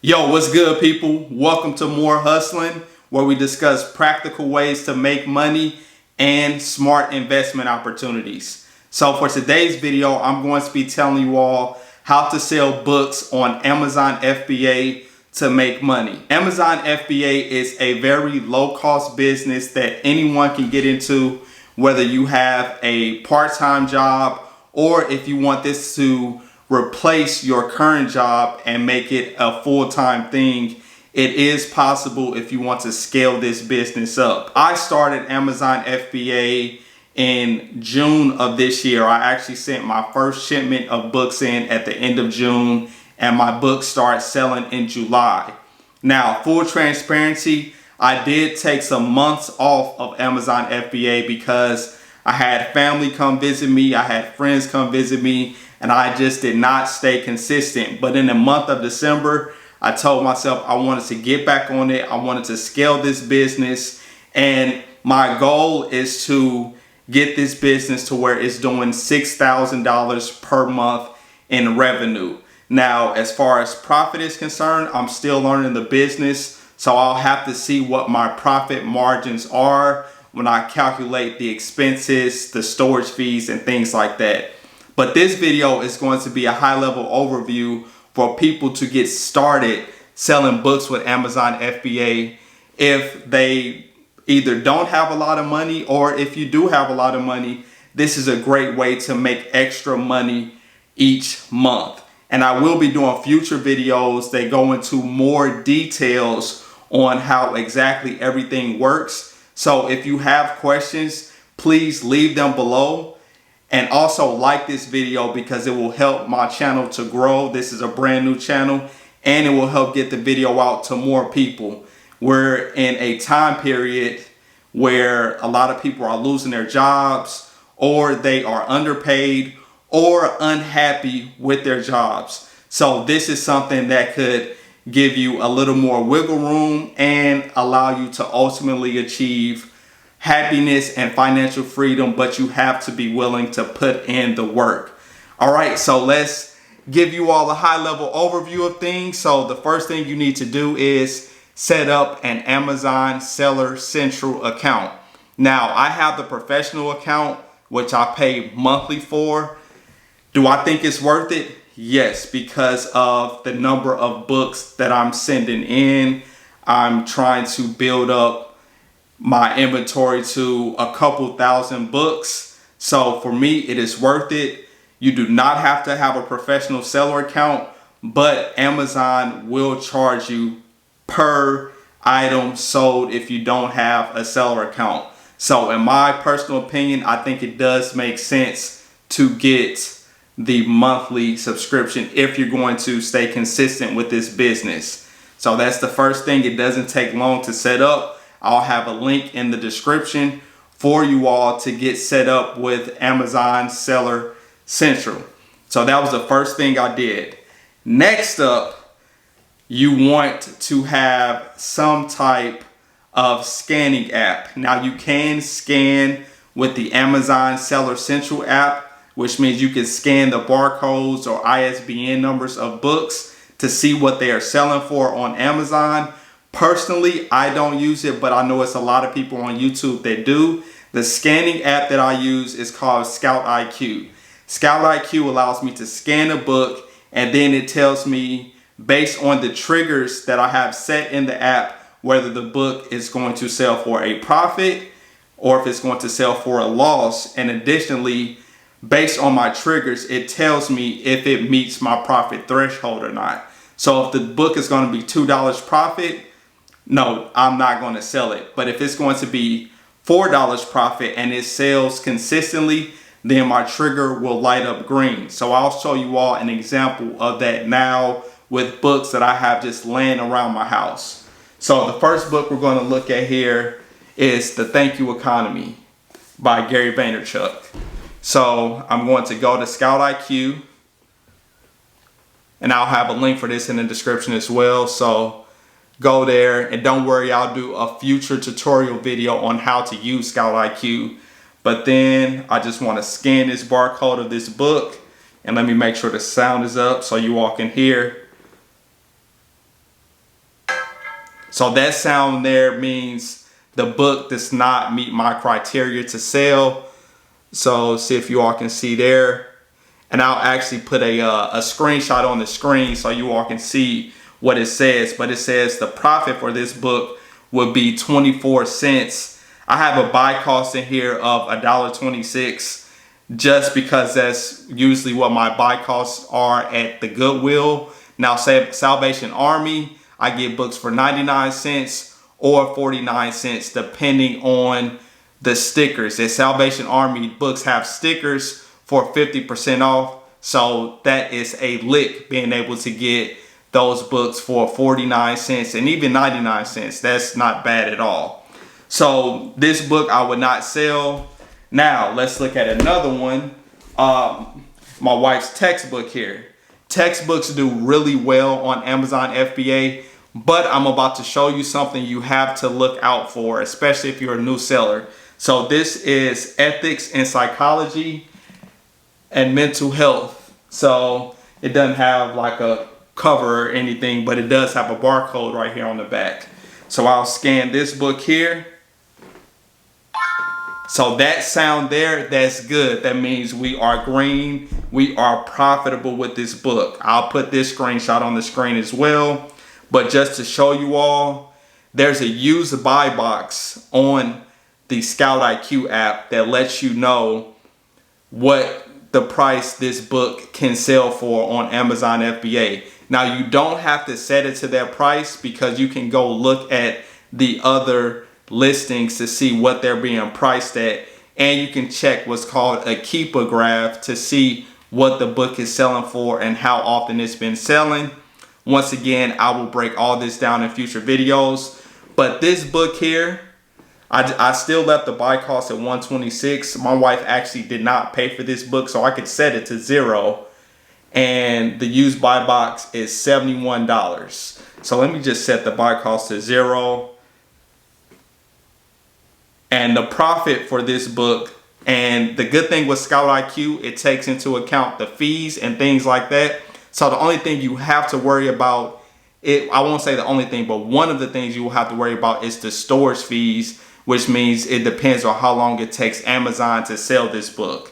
Yo, what's good, people? Welcome to More Hustling, where we discuss practical ways to make money and smart investment opportunities. So for today's video, I'm going to be telling you all how to sell books on Amazon FBA to make money. Amazon FBA is a very low-cost business that anyone can get into, whether you have a part-time job or if you want this to replace your current job and make it a full-time thing. It is possible if you want to scale this business up. I started Amazon FBA in June of this year. I actually sent my first shipment of books in at the end of June, and my books started selling in July. Now, full transparency, I did take some months off of Amazon FBA because I had family come visit me, I had friends come visit me, and I just did not stay consistent. But in the month of December, I told myself I wanted to get back on it. I wanted to scale this business. And my goal is to get this business to where it's doing $6,000 per month in revenue. Now, as far as profit is concerned, I'm still learning the business. So I'll have to see what my profit margins are when I calculate the expenses, the storage fees, and things like that. But this video is going to be a high-level overview for people to get started selling books with Amazon FBA if they either don't have a lot of money, or if you do have a lot of money, this is a great way to make extra money each month. And I will be doing future videos that go into more details on how exactly everything works. So if you have questions, please leave them below. And also like this video because it will help my channel to grow. This is a brand new channel, and it will help get the video out to more people. We're in a time period where a lot of people are losing their jobs, or they are underpaid or unhappy with their jobs. So this is something that could give you a little more wiggle room and allow you to ultimately achieve happiness and financial freedom, but you have to be willing to put in the work. All right, so let's give you all a high-level overview of things. So the first thing you need to do is set up an Amazon Seller Central account. Now, I have the professional account, which I pay monthly for. Do I think it's worth it? Yes, because of the number of books that I'm sending in. I'm trying to build up my inventory to a couple thousand books. So for me, it is worth it. You do not have to have a professional seller account, but Amazon will charge you per item sold if you don't have a seller account. So in my personal opinion, I think it does make sense to get the monthly subscription if you're going to stay consistent with this business. So that's the first thing. It doesn't take long to set up. I'll have a link in the description for you all to get set up with Amazon Seller Central. So that was the first thing I did. Next up, you want to have some type of scanning app. Now you can scan with the Amazon Seller Central app, which means you can scan the barcodes or ISBN numbers of books to see what they are selling for on Amazon. Personally, I don't use it, but I know it's a lot of people on YouTube that do. The scanning app that I use is called ScoutIQ. ScoutIQ allows me to scan a book, and then it tells me, based on the triggers that I have set in the app, whether the book is going to sell for a profit or if it's going to sell for a loss. And additionally, based on my triggers, it tells me if it meets my profit threshold or not. So if the book is going to be $2 profit, no, I'm not going to sell it. But if it's going to be $4 profit and it sells consistently, then my trigger will light up green. So I'll show you all an example of that now with books that I have just laying around my house. So the first book we're going to look at here is The Thank You Economy by Gary Vaynerchuk. So I'm going to go to ScoutIQ, and I'll have a link for this in the description as well. So go there, and don't worry, I'll do a future tutorial video on how to use ScoutIQ. But then I just want to scan this barcode of this book, and let me make sure the sound is up so you all can hear. So that sound there means the book does not meet my criteria to sell. So see if you all can see there. And I'll actually put a screenshot on the screen so you all can see what it says. But it says the profit for this book would be 24 cents. I have a buy cost in here of $1.26 just because that's usually what my buy costs are at the Goodwill. Now, Salvation Army, I get books for 99 cents or 49 cents depending on the stickers. At Salvation Army, books have stickers for 50% off. So that is a lick being able to get those books for 49 cents and even 99 cents. That's not bad at all. So this book I would not sell. Now let's look at another one. My wife's textbook here. Textbooks do really well on Amazon FBA, but I'm about to show you something you have to look out for, especially if you're a new seller. So this is Ethics in Psychology and Mental Health. So it doesn't have like a cover or anything, but it does have a barcode right here on the back. So I'll scan this book here. So that sound there, that's good. That means we are green. We are profitable with this book. I'll put this screenshot on the screen as well. But just to show you all, there's a use buy box on the ScoutIQ app that lets you know what the price this book can sell for on Amazon FBA. Now you don't have to set it to that price because you can go look at the other listings to see what they're being priced at, and you can check what's called a keeper graph to see what the book is selling for and how often it's been selling. Once again, I will break all this down in future videos, but this book here, I still left the buy cost at $126. My wife actually did not pay for this book, so I could set it to $0. And the used buy box is $71. So let me just set the buy cost to $0. And the profit for this book, and the good thing with ScoutIQ, it takes into account the fees and things like that. So the only thing you have to worry about, I won't say the only thing, but one of the things you will have to worry about is the storage fees, which means it depends on how long it takes Amazon to sell this book.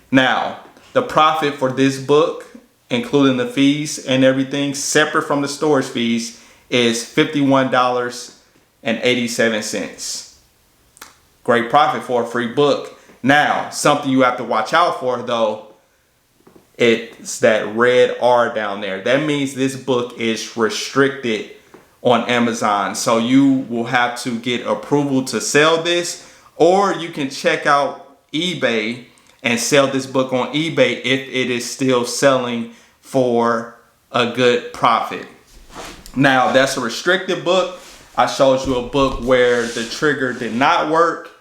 Now, the profit for this book, including the fees and everything, separate from the storage fees, is $51.87. Great profit for a free book. Now, something you have to watch out for though, it's that red R down there. That means this book is restricted on Amazon. So you will have to get approval to sell this, or you can check out eBay and sell this book on eBay if it is still selling for a good profit. Now, that's a restricted book. I showed you a book where the trigger did not work.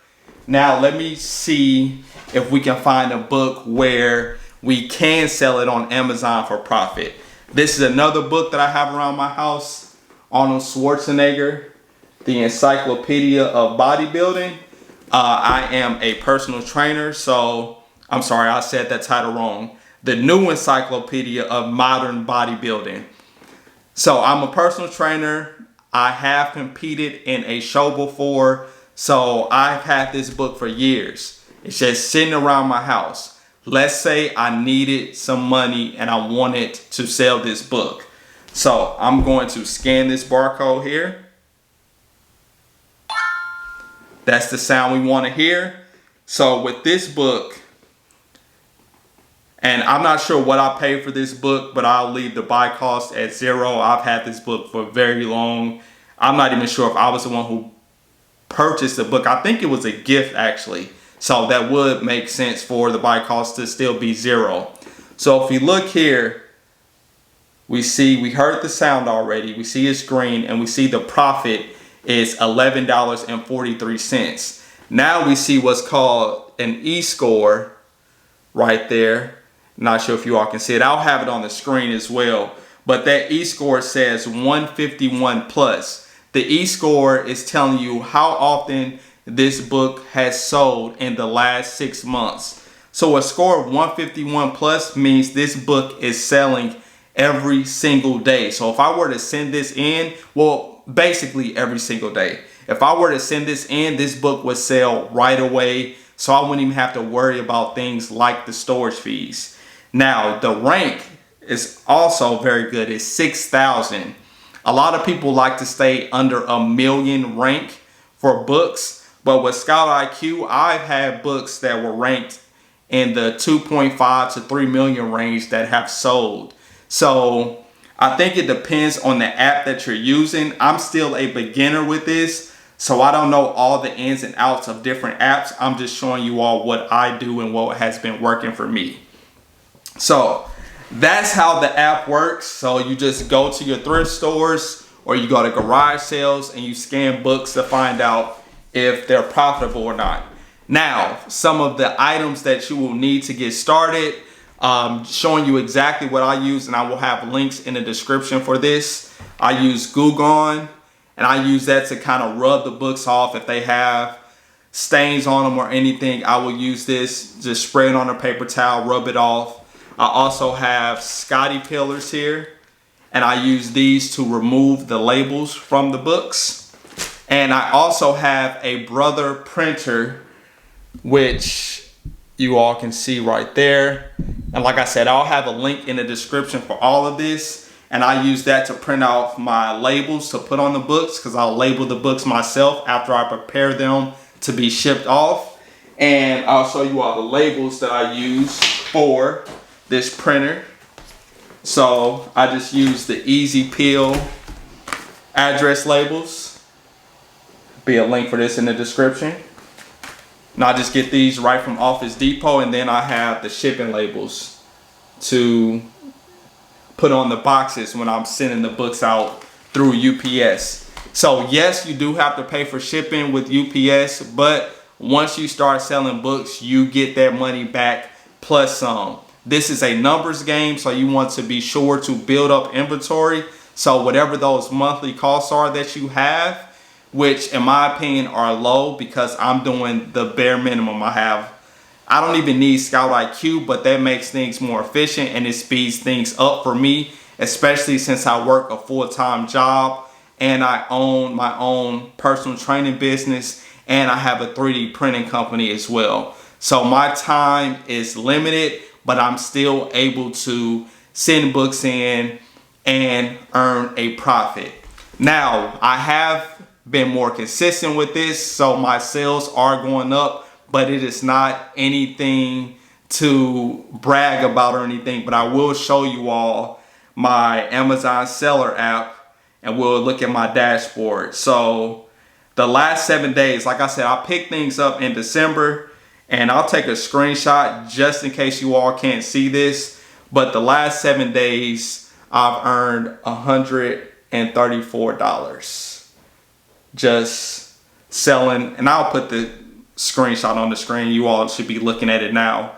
Now let me see if we can find a book where we can sell it on Amazon for profit. This is another book that I have around my house, Arnold Schwarzenegger, the Encyclopedia of Bodybuilding. I am a personal trainer, so I'm sorry, I said that title wrong. The new Encyclopedia of Modern Bodybuilding. So I'm a personal trainer. I have competed in a show before. So I've had this book for years. It's just sitting around my house. Let's say I needed some money and I wanted to sell this book. So I'm going to scan this barcode here. That's the sound we want to hear. So with this book, and I'm not sure what I paid for this book, but I'll leave the buy cost at $0. I've had this book for very long. I'm not even sure if I was the one who purchased the book. I think it was a gift actually. So that would make sense for the buy cost to still be $0. So if we look here, we heard the sound already. We see it's green and we see the profit is $11.43. Now we see what's called an E-score right there. Not sure if you all can see it. I'll have it on the screen as well. But that E-score says 151 plus. The E-score is telling you how often this book has sold in the last 6 months. So a score of 151 plus means this book is selling every single day. So if I were to send this in, well, basically every single day. If I were to send this in, this book would sell right away. So I wouldn't even have to worry about things like the storage fees. Now, the rank is also very good. It's 6,000. A lot of people like to stay under 1,000,000 rank for books. But with ScoutIQ, I've had books that were ranked in the 2.5 to 3 million range that have sold. So I think it depends on the app that you're using. I'm still a beginner with this, so I don't know all the ins and outs of different apps. I'm just showing you all what I do and what has been working for me. So that's how the app works. So you just go to your thrift stores or you go to garage sales and you scan books to find out if they're profitable or not. Now, some of the items that you will need to get started, showing you exactly what I use, and I will have links in the description for this. I use Glue Gun, and I use that to kind of rub the books off. If they have stains on them or anything, I will use this, just spray it on a paper towel, rub it off. I also have Scotty peelers here, and I use these to remove the labels from the books. And I also have a Brother printer, which you all can see right there. And like I said, I'll have a link in the description for all of this. And I use that to print out my labels to put on the books, because I'll label the books myself after I prepare them to be shipped off. And I'll show you all the labels that I use for this printer. So I just use the Easy Peel address labels. Be a link for this in the description. And I just get these right from Office Depot, and then I have the shipping labels to put on the boxes when I'm sending the books out through UPS. So yes, you do have to pay for shipping with UPS, but once you start selling books, you get that money back plus some. This is a numbers game, so you want to be sure to build up inventory. So whatever those monthly costs are that you have, which in my opinion are low, because I'm doing the bare minimum. I don't even need ScoutIQ, but that makes things more efficient and it speeds things up for me, especially since I work a full-time job and I own my own personal training business and I have a 3D printing company as well. So my time is limited, but I'm still able to send books in and earn a profit. Now, I have been more consistent with this, so my sales are going up, but it is not anything to brag about or anything. But I will show you all my Amazon seller app and we'll look at my dashboard. So the last 7 days, like I said, I picked things up in December, and I'll take a screenshot just in case you all can't see this, but the last 7 days I've earned $134 just selling. And I'll put the screenshot on the screen. You all should be looking at it now.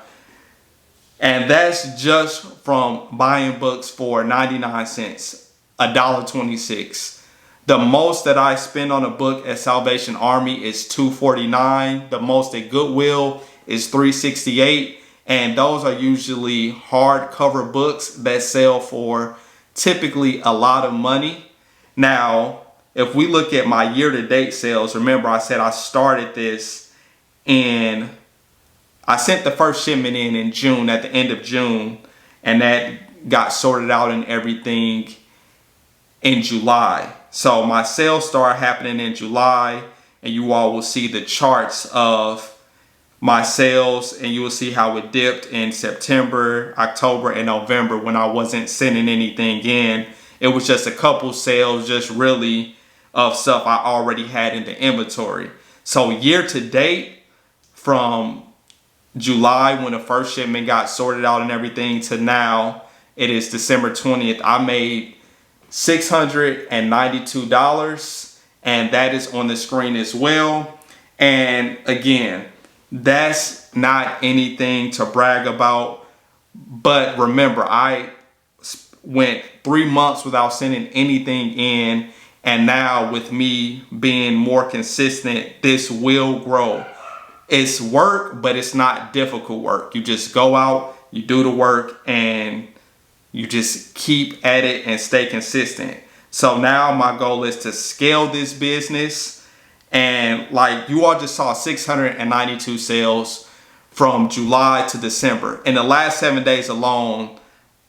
And that's just from buying books for 99 cents, $1.26. The most that I spend on a book at Salvation Army is $2.49. The most at Goodwill is $3.68. And those are usually hardcover books that sell for typically a lot of money. Now, if we look at my year-to-date sales, remember I said I started this I sent the first shipment in June, at the end of June, and that got sorted out and everything in July. So my sales started happening in July, and you all will see the charts of my sales, and you will see how it dipped in September, October, and November when I wasn't sending anything in. It was just a couple sales, just really of stuff I already had in the inventory. So year to date, from July when the first shipment got sorted out and everything to now, it is December 20th, I made $692, and that is on the screen as well. And again, that's not anything to brag about, but remember, I went 3 months without sending anything in, and now with me being more consistent, this will grow. It's work, but it's not difficult work. You just go out, you do the work, and you just keep at it and stay consistent. So now my goal is to scale this business. And like you all just saw 692 sales from July to December. In the last 7 days alone,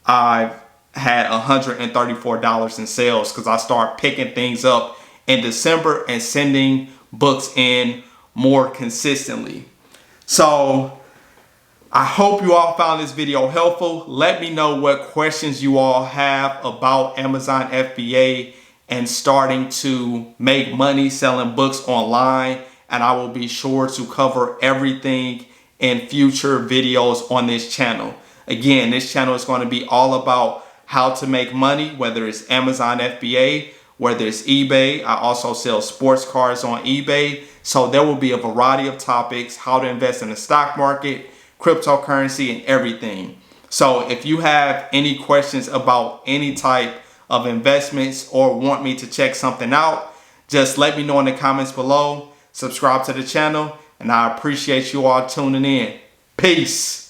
I've had $134 in sales because I start picking things up in December and sending books in more consistently. So I hope you all found this video helpful. Let me know what questions you all have about Amazon FBA and starting to make money selling books online. And I will be sure to cover everything in future videos on this channel. Again, this channel is going to be all about how to make money, whether it's Amazon FBA, whether it's eBay. I also sell sports cars on eBay. So there will be a variety of topics, how to invest in the stock market, cryptocurrency, and everything. So if you have any questions about any type of investments or want me to check something out, just let me know in the comments below. Subscribe to the channel, and I appreciate you all tuning in. Peace.